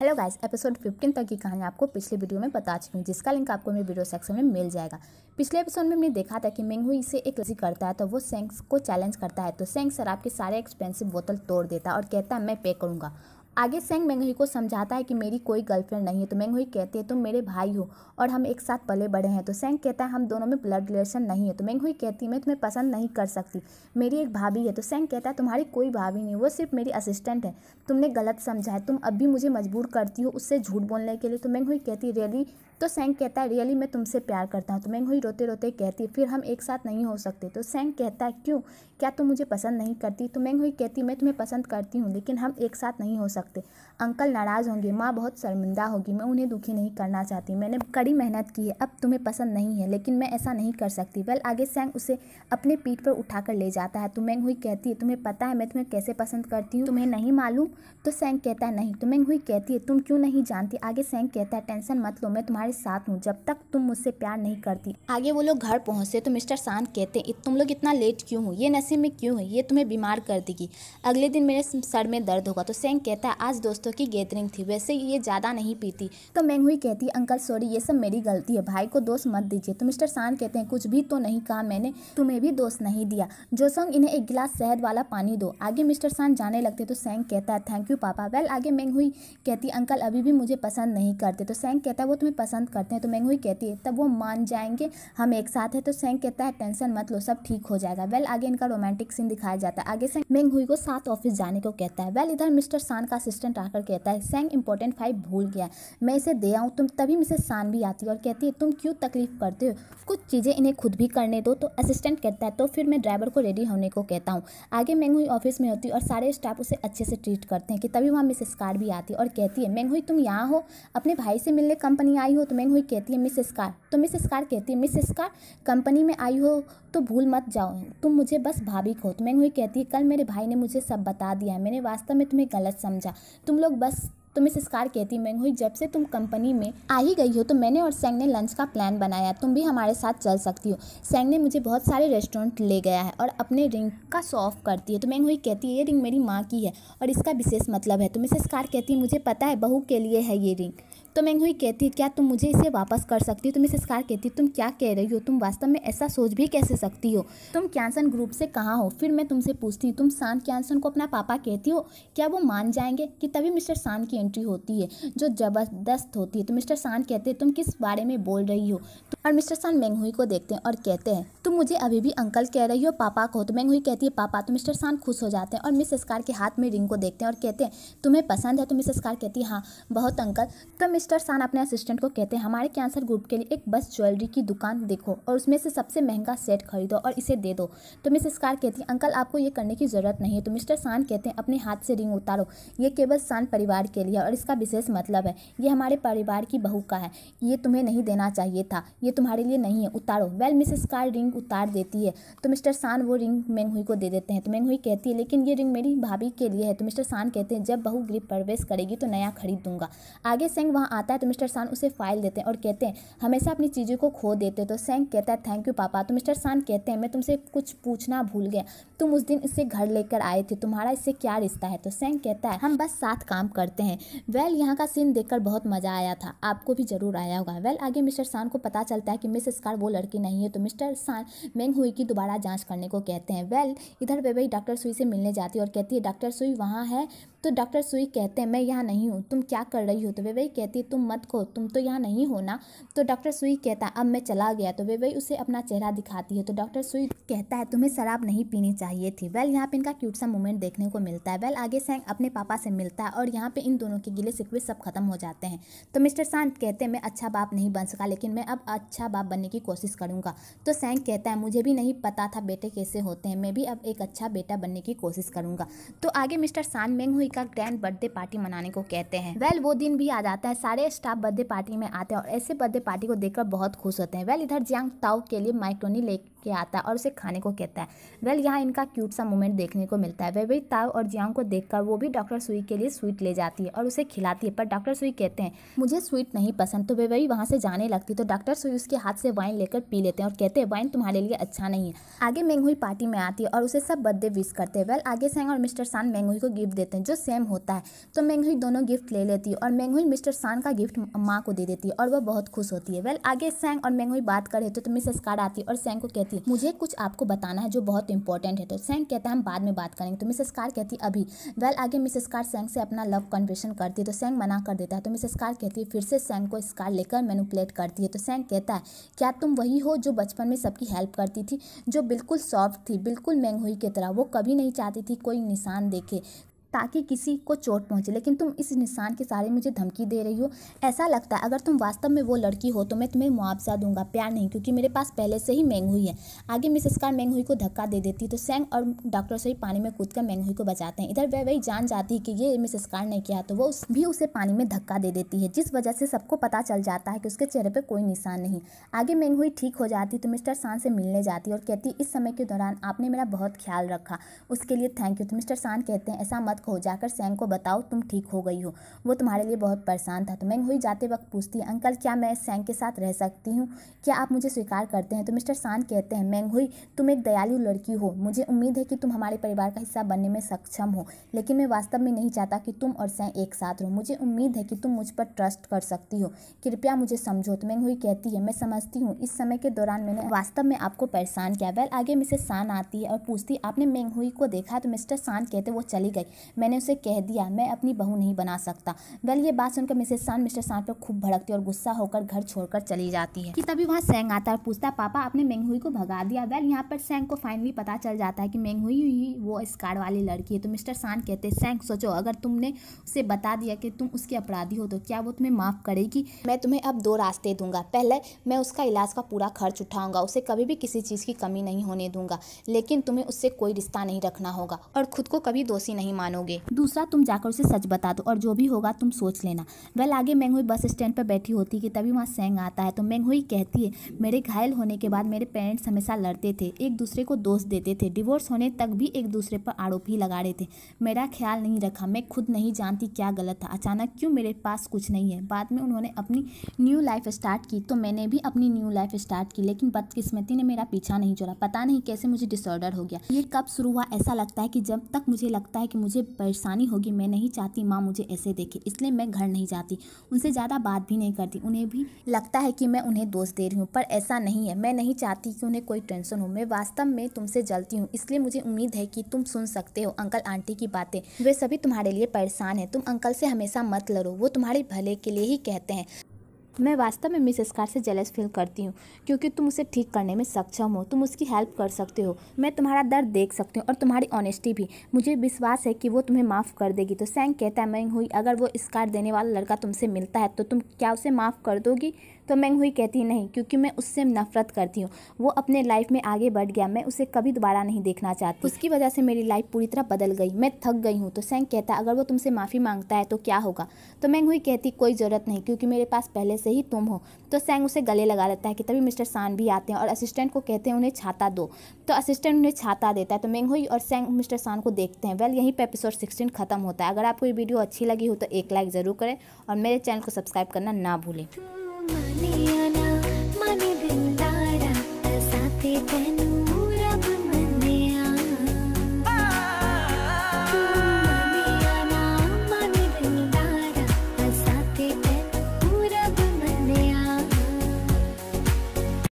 Hello guys, episode 15 तक की कहानी आपको पिछले वीडियो में बता चुकी हूँ, जिसका लिंक आपको मेरे वीडियो सेक्शन में मिल जाएगा। पिछले एपिसोड में हमने देखा था कि मेंगहुई इसे एक लड़की करता है तो वो सेंग को चैलेंज करता है, तो सेंग शराब के सारे एक्सपेंसिव बोतल तोड़ देता है और कहता है मैं पे करूँगा। आगे सेंग मेंगहुई को समझाता है कि मेरी कोई गर्लफ्रेंड नहीं है, तो मेंगहुई कहती है तुम मेरे भाई हो और हम एक साथ पले बड़े हैं। तो सेंग कहता है हम दोनों में ब्लड रिलेशन नहीं है। तो मेंगहुई कहती है मैं तुम्हें पसंद नहीं कर सकती, मेरी एक भाभी है। तो सेंग कहता है तुम्हारी कोई भाभी नहीं, वो सिर्फ मेरी असिस्टेंट है, तुमने गलत समझा है, तुम अब भी मुझे मजबूर करती हो उससे झूठ बोलने के लिए। तो मेंगहुई कहती है रियली? तो सेंग कहता है रियली मैं तुमसे प्यार करता हूँ। तो मेंगहुई रोते रोते कहती है फिर हम एक साथ नहीं हो सकते। तो सेंग कहता है क्यों, क्या तुम मुझे पसंद नहीं करती? तो मेंगहुई कहती है मैं तुम्हें पसंद करती हूँ लेकिन हम एक साथ नहीं हो सकते, अंकल नाराज़ होंगे, माँ बहुत शर्मिंदा होगी, मैं उन्हें दुखी नहीं करना चाहती, मैंने कड़ी मेहनत की है, अब तुम्हें पसंद नहीं है लेकिन मैं ऐसा नहीं कर सकती। वेल आगे सेंग उसे अपने पीठ पर उठाकर ले जाता है। तो मेंगहुई कहती है तुम्हें पता है मैं तुम्हें कैसे पसंद करती हूँ, तुम्हें नहीं मालूम? तो सेंग कहता है नहीं। तो मेंगहुई कहती है तुम क्यों नहीं जानती? आगे सेंग कहता है टेंशन मत लो, मैं तुम्हारे साथ हूँ जब तक तुम मुझसे प्यार नहीं करती। आगे वो लोग घर पहुँचते तो मिस्टर शांत कहते हैं तुम लोग इतना लेट क्यों हो, ये नशे में क्यों है, ये तुम्हें बीमार कर देगी, अगले दिन मेरे सर में दर्द होगा। तो सेंग कहता है आज दोस्तों की गैदरिंग थी, वैसे ये ज़्यादा नहीं पीती। तो मेंगहुई कहती है अंकल सॉरी, ये सब मेरी गलती है, भाई को दोष मत दीजिए। तो मिस्टर शांत कहते हैं कुछ भी तो नहीं कहा मैंने, तुम्हें भी दोष नहीं दिया, जोसोंग इन्हें एक गिलास शहद वाला पानी दो। आगे मिस्टर शांत जाने लगते तो सेंग कहता है थैंक यू पापा। वेल आगे मेंगहुई कहती है अंकल अभी भी मुझे पसंद नहीं करते। तो सेंग कहता है वो तुम्हें पसंद करते हैं। तो मेंगहुई कहती है तब वो मान जाएंगे हम एक साथ है। तो सेंग कहता है टेंशन मत लो, सब ठीक हो जाएगा। वेल आगे इनका रोमांटिक सीन दिखाया जाता है। आगे सेंग मेंगहुई को साथ ऑफिस जाने को कहता है। वेल इधर मिस्टर शांत का असिस्टेंट आकर कहता है सेंग इंपॉर्टेंट फाइल भूल गया, मैं इसे दे आऊँ। तुम तभी मिसेस शान भी आती है और कहती है तुम क्यों तकलीफ करते हो, कुछ चीज़ें इन्हें खुद भी करने दो। तो असिस्टेंट कहता है तो फिर मैं ड्राइवर को रेडी होने को कहता हूँ। आगे मेंगहुई ऑफिस में होती है और सारे स्टाफ उसे अच्छे से ट्रीट करते हैं कि तभी वहाँ मिसेस कार भी आती है और कहती है मेंगहुई तुम यहाँ हो, अपने भाई से मिलने कंपनी आई हो? तो मेंगहुई कहती है मिसेस कार। तो मिसेस कार कहती है मिसेस कार कंपनी में आई हो तो भूल मत जाओ, तुम मुझे बस भाभी कहो। तो मेंगहुई कहती है कल मेरे भाई ने मुझे सब बता दिया है, मैंने वास्तव में तुम्हें गलत समझा, तुम लोग बस। तो मिसेस कार कहती मेंगहुई जब से तुम कंपनी में आ ही गई हो तो मैंने और सेंग ने लंच का प्लान बनाया, तुम भी हमारे साथ चल सकती हो। सेंग ने मुझे बहुत सारे रेस्टोरेंट ले गया है और अपने रिंग का शो ऑफ करती है। तो मेंगहुई कहती है ये रिंग मेरी माँ की है और इसका विशेष मतलब है। तो मिसेस कार कहती है मुझे पता है बहू के लिए है ये रिंग। तो मेंगहुई कहती है क्या तुम मुझे इसे वापस कर सकती हो? तो मिसेस कार कहती है तुम क्या कह रही हो, तुम वास्तव में ऐसा सोच भी कैसे सकती हो, तुम क्यांसन ग्रुप से कहाँ हो? फिर मैं तुमसे पूछती हूँ तुम शान क्यांसन को अपना पापा कहती हो, क्या वो मान जाएंगे? कि तभी मिस्टर शान की एंट्री होती है जो जबरदस्त होती है। तो मिस्टर शान कहते हैं तुम किस बारे में बोल रही हो? और मिस्टर शान मेंगहुई को देखते हैं और कहते हैं तुम मुझे अभी भी अंकल कह रही हो, पापा को? तो मेंगहुई कहती है पापा। तो मिस्टर शान खुश हो जाते हैं और मिसेस कार के हाथ में रिंग को देखते हैं और कहते हैं तुम्हें पसंद है? तो मिसेस कार कहती है हाँ बहुत अंकल। तो मिस्टर शान अपने असिस्टेंट को कहते हैं हमारे कैंसर ग्रुप के लिए एक बस ज्वेलरी की दुकान देखो और उसमें से सबसे महंगा सेट खरीदो और इसे दे दो। तो मिसेस कार कहती है अंकल आपको ये करने की ज़रूरत नहीं है। तो मिस्टर शान कहते हैं अपने हाथ से रिंग उतारो, ये केवल शान परिवार के लिए और इसका विशेष मतलब है, ये हमारे परिवार की बहू का है, ये तुम्हें नहीं देना चाहिए था, ये तुम्हारे लिए नहीं है, उतारो। वेल मिसेस कार रिंग उतार देती है तो मिस्टर शान वो रिंग मेंगहुई को दे देते हैं। तो मेंगहुई कहती है लेकिन ये रिंग मेरी भाभी के लिए है। तो मिस्टर शान कहते हैं जब बहू गृह प्रवेश करेगी तो नया खरीद दूंगा। आगे सेंग वहाँ आता है तो मिस्टर शान उसे फाइल देते हैं और कहते हैं हमेशा अपनी चीज़ों को खो देते। तो सेंग कहता है थैंक यू पापा। तो मिस्टर शान कहते हैं मैं तुमसे कुछ पूछना भूल गया, तुम उस दिन इसे घर लेकर आए थे, तुम्हारा इससे क्या रिश्ता है? तो सेंग कहता है हम बस साथ काम करते हैं। वेल यहाँ का सीन देखकर बहुत मजा आया था, आपको भी जरूर आया होगा। वेल आगे मिस्टर शान को पता चलता है कि मिसेस कार वो लड़की नहीं है तो मिस्टर शान मेंगहुई की दोबारा जांच करने को कहते हैं। वेल इधर वेबई डॉक्टर सुई से मिलने जाती है और कहती है डॉक्टर सुई वहाँ है? तो डॉक्टर सुई कहते हैं मैं यहाँ नहीं हूँ, तुम क्या कर रही हो? तो वेबई कहती है तुम मत खो, तुम तो यहाँ नहीं हो ना। तो डॉक्टर सुई कहता है अब मैं चला गया। तो वेबई उसे अपना चेहरा दिखाती है तो डॉक्टर सुई कहता है तुम्हें शराब नहीं पीनी चाहिए थी। वेल यहाँ पे इनका क्यूट सा मोमेंट देखने को मिलता है। वेल आगे सेंग अपने पापा से मिलता है और यहाँ पे इन दोनों के गिले शिकवे सब खत्म हो जाते हैं। तो मिस्टर शांत कहते हैं मैं अच्छा बाप नहीं बन सका लेकिन मैं अब अच्छा बाप बनने की कोशिश करूँगा। तो सेंग कहता है मुझे भी नहीं पता था बेटे कैसे होते हैं, मैं भी अब एक अच्छा बेटा बनने की कोशिश करूँगा। तो आगे मिस्टर शान मेंगहुई का ग्रैंड बर्थडे पार्टी मनाने को कहते हैं। वेल वो दिन भी आ जाता है, सारे स्टाफ बर्थडे पार्टी में आते हैं और ऐसे बर्थडे पार्टी को देखकर बहुत खुश होते हैं। वेल इधर जियांग ताओ के लिए माइक्रोनी लेके आता है और उसे खाने को कहता है। वेल यहाँ इनका क्यूट सा मोमेंट देखने को मिलता है। वेबई ताओ और जियांग को देखकर वो भी डॉक्टर सुई के लिए स्वीट ले जाती है और उसे खिलाती है, पर डॉक्टर सुई कहते हैं मुझे स्वीट नहीं पसंद। तो वेबई वहाँ से जाने लगती तो डॉक्टर सुई उसके हाथ से वाइन लेकर पी लेते हैं और कहते हैं वाइन तुम्हारे लिए अच्छा नहीं है। आगे मेंगहुई पार्टी में आती है और उसे सब बर्थडे विश करते हैं। वेल आगे सेंग और मिस्टर शान मेंगहुई को गिफ्ट देते हैं जो सेम होता है। तो मेंग हुई दोनों गिफ्ट ले लेती है और मेंग हुई मिस्टर सान का गिफ्ट माँ को दे देती है और वह बहुत खुश होती है। आगे सैंग और मेंग हुई बात कर रहे थे तो मिसेस कार्ड आती है और सैंग को कहती है मुझे कुछ आपको बताना है जो बहुत इंपॉर्टेंट है। तो सैंग कहता है हम बाद में बात करेंगे। तो मिसेस कार्ड कहती है अभी। आगे मिसेस कार्ड सैंग से अपना लव कन्फेशन करती है तो सैंग मना कर देता है। तो मिसेस कार्ड कहती है फिर से सैंग को स्कार लेकर मैनिपुलेट करती है। तो सैंग कहता है क्या तुम वही हो जो बचपन में सबकी हेल्प करती थी, जो बिल्कुल सॉफ्ट थी, बिल्कुल मेंग हुई की तरह। वो कभी नहीं चाहती थी कोई निशान देखे ताकि किसी को चोट पहुंचे, लेकिन तुम इस निशान के सहारे मुझे धमकी दे रही हो। ऐसा लगता है अगर तुम वास्तव में वो लड़की हो तो मैं तुम्हें मुआवजा दूंगा, प्यार नहीं, क्योंकि मेरे पास पहले से ही मेंग हुई है। आगे मिसेस कार मेंग हुई को धक्का दे देती है तो सैंग और डॉक्टर सही पानी में कूदकर मेंग हुई को बचाते हैं। इधर वही जान जाती है कि ये मिसेस कार ने किया तो वो भी उसे पानी में धक्का दे देती है, जिस वजह से सबको पता चल जाता है कि उसके चेहरे पर कोई निशान नहीं। आगे मेंग हुई ठीक हो जाती तो मिस्टर सान से मिलने जाती और कहती इस समय के दौरान आपने मेरा बहुत ख्याल रखा, उसके लिए थैंक यू। तो मिस्टर सान कहते हैं ऐसा मत कहो, जाकर सैंग को बताओ तुम ठीक हो गई हो, वो तुम्हारे लिए बहुत परेशान था। तो मेंग हुई जाते वक्त पूछती है अंकल क्या मैं सैंग के साथ रह सकती हूँ, क्या आप मुझे स्वीकार करते हैं। तो मिस्टर सान कहते हैं मेंग हुई तुम एक दयालु लड़की हो, मुझे उम्मीद है कि तुम हमारे परिवार का हिस्सा बनने में सक्षम हो, लेकिन मैं वास्तव में नहीं चाहता कि तुम और सैंग एक साथ रहो। मुझे उम्मीद है कि तुम मुझ पर ट्रस्ट कर सकती हो, कृपया मुझे समझो। तो मेंग हुई कहती है मैं समझती हूँ, इस समय के दौरान मैंने वास्तव में आपको परेशान किया। आगे मिसेस सान आती है और पूछती आपने मेंग हुई को देखा। तो मिस्टर सान कहते वो चली गई, मैंने उसे कह दिया मैं अपनी बहू नहीं बना सकता। ये बात सुनकर मिसेस सान मिस्टर सान पर खूब भड़कती और गुस्सा होकर घर छोड़कर चली जाती है कि तभी वहाँ सैंग आता है और पूछता है पापा आपने मेंग हुई को भगा दिया। यहाँ पर सैंग को फाइनली पता चल जाता है कि मेंग हुई ही वो स्कार वाली लड़की है। तो मिस्टर सान कहते हैं सैंग सोचो अगर तुमने उसे बता दिया कि तुम उसके अपराधी हो तो क्या वो तुम्हें माफ करेगी। मैं तुम्हें अब दो रास्ते दूंगा, पहले मैं उसका इलाज का पूरा खर्च उठाऊंगा, उसे कभी भी किसी चीज़ की कमी नहीं होने दूंगा, लेकिन तुम्हें उससे कोई रिश्ता नहीं रखना होगा और खुद को कभी दोषी नहीं मानोगे। दूसरा तुम जाकर उसे सच बता दो और जो भी होगा तुम सोच लेना। आगे मेंग हुई बस स्टैंड पर बैठी होती है कि तभी वहाँ सैंग आता है। तो मेंग हुई कहती है मेरे घायल होने के बाद मेरे पेरेंट्स हमेशा लड़ते थे, एक दूसरे को दोष देते थे, डिवोर्स होने तक भी एक दूसरे पर आरोप ही लगा रहे थे, मेरा ख्याल नहीं रखा, मैं खुद नहीं जानती क्या गलत था, अचानक क्यों मेरे पास कुछ नहीं है। बाद में उन्होंने अपनी न्यू लाइफ स्टार्ट की तो मैंने भी अपनी न्यू लाइफ स्टार्ट की, लेकिन बदकिस्मती ने मेरा पीछा नहीं छोड़ा, पता नहीं कैसे मुझे डिसऑर्डर हो गया। ये कब शुरू हुआ ऐसा लगता है कि जब तक मुझे लगता है कि मुझे परेशानी होगी मैं नहीं चाहती माँ मुझे ऐसे देखे, इसलिए मैं घर नहीं जाती, उनसे ज़्यादा बात भी नहीं करती। उन्हें भी लगता है कि मैं उन्हें दोष दे रही हूँ, पर ऐसा नहीं है, मैं नहीं चाहती कि उन्हें कोई टेंशन हो, मैं वास्तव में तुमसे जलती हूँ, इसलिए मुझे उम्मीद है कि तुम सुन सकते हो अंकल आंटी की बातें, वे सभी तुम्हारे लिए परेशान हैं, तुम अंकल से हमेशा मत लड़ो, वो तुम्हारे भले के लिए ही कहते हैं। मैं वास्तव में मिस स्कार से जेलस फील करती हूँ क्योंकि तुम उसे ठीक करने में सक्षम हो, तुम उसकी हेल्प कर सकते हो, मैं तुम्हारा दर्द देख सकती हूँ और तुम्हारी ऑनेस्टी भी, मुझे विश्वास है कि वो तुम्हें माफ़ कर देगी। तो सैंग कहता है मेंग हुई अगर वो स्कार देने वाला लड़का तुमसे मिलता है तो तुम क्या उसे माफ़ कर दोगी। तो मेंग हुई कहती नहीं, क्योंकि मैं उससे नफरत करती हूँ, वो अपने लाइफ में आगे बढ़ गया, मैं उसे कभी दोबारा नहीं देखना चाहती, उसकी वजह से मेरी लाइफ पूरी तरह बदल गई, मैं थक गई हूँ। तो सैंग कहता है अगर वो तुमसे माफ़ी मांगता है तो क्या होगा। तो मेंग हुई कहती कोई ज़रूरत नहीं, क्योंकि मेरे पास पहले से ही तुम हो। तो सैंग उसे गले लगा लेता है कि तभी मिस्टर सान भी आते हैं और असिस्टेंट को कहते हैं उन्हें छाता दो। तो असिस्टेंट उन्हें छाता देता है। तो मेंग हुई और सैंग मिस्टर सान को देखते हैं। यहीं पर एपिसोड 16 खत्म होता है। अगर आपको ये वीडियो अच्छी लगी हो तो एक लाइक ज़रूर करें और मेरे चैनल को सब्सक्राइब करना ना भूलें।